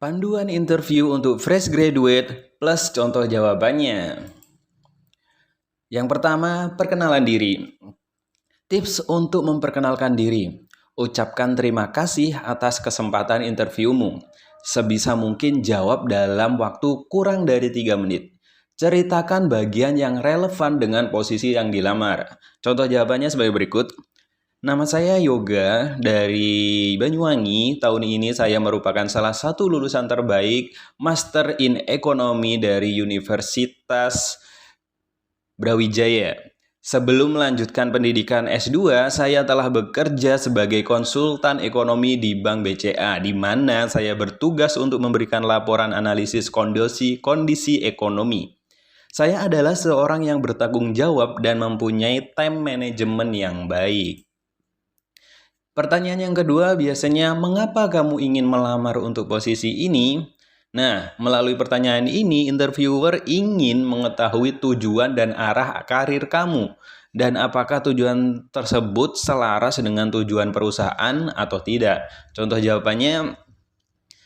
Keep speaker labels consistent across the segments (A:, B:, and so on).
A: Panduan interview untuk fresh graduate plus contoh jawabannya. Yang pertama, perkenalan diri. Tips untuk memperkenalkan diri. Ucapkan terima kasih atas kesempatan interviewmu. Sebisa mungkin jawab dalam waktu kurang dari 3 menit. Ceritakan bagian yang relevan dengan posisi yang dilamar. Contoh jawabannya sebagai berikut. Nama saya Yoga dari Banyuwangi. Tahun ini saya merupakan salah satu lulusan terbaik Master in Ekonomi dari Universitas Brawijaya. Sebelum melanjutkan pendidikan S2, saya telah bekerja sebagai konsultan ekonomi di Bank BCA, di mana saya bertugas untuk memberikan laporan analisis kondisi ekonomi. Saya adalah seorang yang bertanggung jawab dan mempunyai time management yang baik. Pertanyaan yang kedua biasanya, mengapa kamu ingin melamar untuk posisi ini? Nah, melalui pertanyaan ini, interviewer ingin mengetahui tujuan dan arah karir kamu. Dan apakah tujuan tersebut selaras dengan tujuan perusahaan atau tidak? Contoh jawabannya,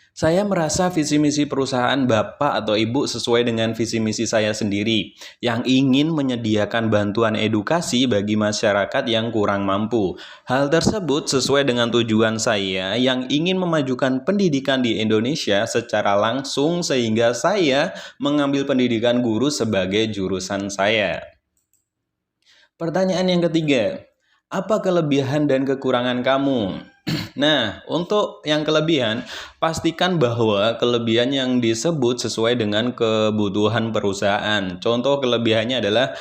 A: saya merasa visi misi perusahaan Bapak atau Ibu sesuai dengan visi misi saya sendiri yang ingin menyediakan bantuan edukasi bagi masyarakat yang kurang mampu. Hal tersebut sesuai dengan tujuan saya yang ingin memajukan pendidikan di Indonesia secara langsung sehingga saya mengambil pendidikan guru sebagai jurusan saya. Pertanyaan yang ketiga, apa kelebihan dan kekurangan kamu? Nah, untuk yang kelebihan, pastikan bahwa kelebihan yang disebut sesuai dengan kebutuhan perusahaan. Contoh kelebihannya adalah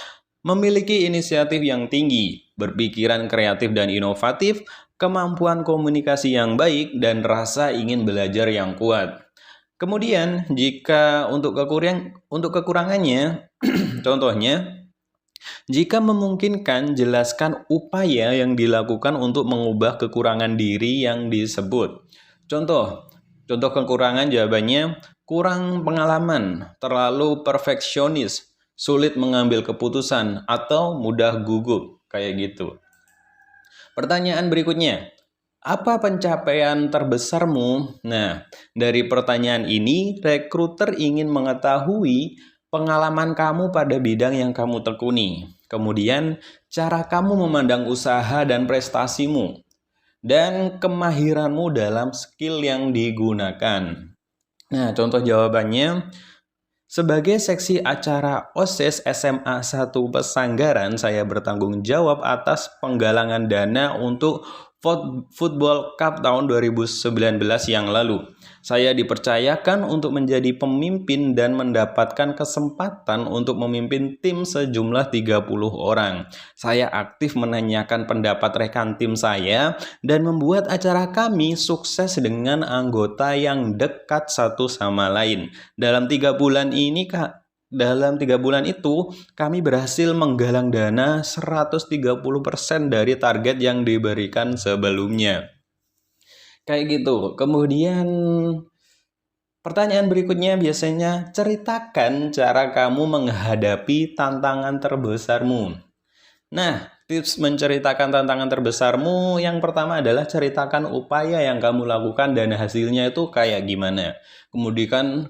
A: memiliki inisiatif yang tinggi, berpikiran kreatif dan inovatif, kemampuan komunikasi yang baik, dan rasa ingin belajar yang kuat. Kemudian, jika untuk kekurangannya, contohnya, jika memungkinkan, jelaskan upaya yang dilakukan untuk mengubah kekurangan diri yang disebut. Contoh kekurangan jawabannya, kurang pengalaman, terlalu perfeksionis, sulit mengambil keputusan, atau mudah gugup, kayak gitu. Pertanyaan berikutnya, apa pencapaian terbesarmu? Nah, dari pertanyaan ini, rekruter ingin mengetahui pengalaman kamu pada bidang yang kamu tekuni. Kemudian, cara kamu memandang usaha dan prestasimu. Dan kemahiranmu dalam skill yang digunakan. Nah, contoh jawabannya, sebagai seksi acara OSIS SMA 1 Pesanggaran, saya bertanggung jawab atas penggalangan dana untuk Football Cup tahun 2019 yang lalu. Saya dipercayakan untuk menjadi pemimpin dan mendapatkan kesempatan untuk memimpin tim sejumlah 30 orang. Saya aktif menanyakan pendapat rekan tim saya dan membuat acara kami sukses dengan anggota yang dekat satu sama lain. Dalam 3 bulan itu, kami berhasil menggalang dana 130% dari target yang diberikan sebelumnya. Kayak gitu. Kemudian, pertanyaan berikutnya biasanya, ceritakan cara kamu menghadapi tantangan terbesarmu. Nah, tips menceritakan tantangan terbesarmu yang pertama adalah ceritakan upaya yang kamu lakukan dan hasilnya itu kayak gimana.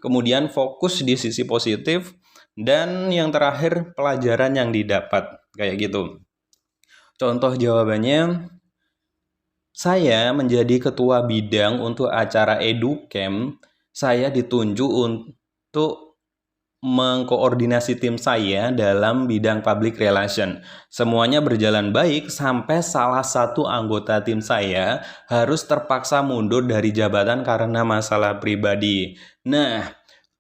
A: Kemudian fokus di sisi positif. Dan yang terakhir, pelajaran yang didapat, kayak gitu. Contoh jawabannya, saya menjadi ketua bidang untuk acara EduCamp. Saya ditunjuk untuk mengkoordinasi tim saya dalam bidang public relation. Semuanya berjalan baik sampai salah satu anggota tim saya harus terpaksa mundur dari jabatan karena masalah pribadi. Nah,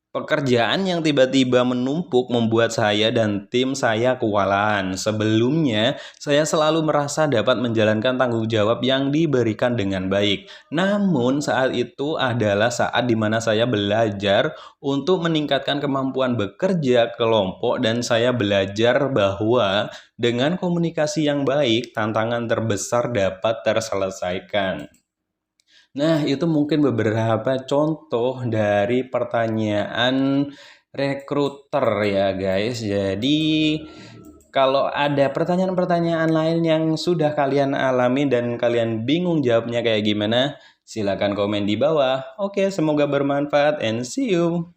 A: pekerjaan yang tiba-tiba menumpuk membuat saya dan tim saya kewalahan. Sebelumnya, saya selalu merasa dapat menjalankan tanggung jawab yang diberikan dengan baik. Namun, saat itu adalah saat di mana saya belajar untuk meningkatkan kemampuan bekerja kelompok dan saya belajar bahwa dengan komunikasi yang baik, tantangan terbesar dapat terselesaikan. Nah, itu mungkin beberapa contoh dari pertanyaan rekruter ya guys. Jadi, kalau ada pertanyaan-pertanyaan lain yang sudah kalian alami dan kalian bingung jawabnya kayak gimana, Silakan komen di bawah. Oke, semoga bermanfaat and see you.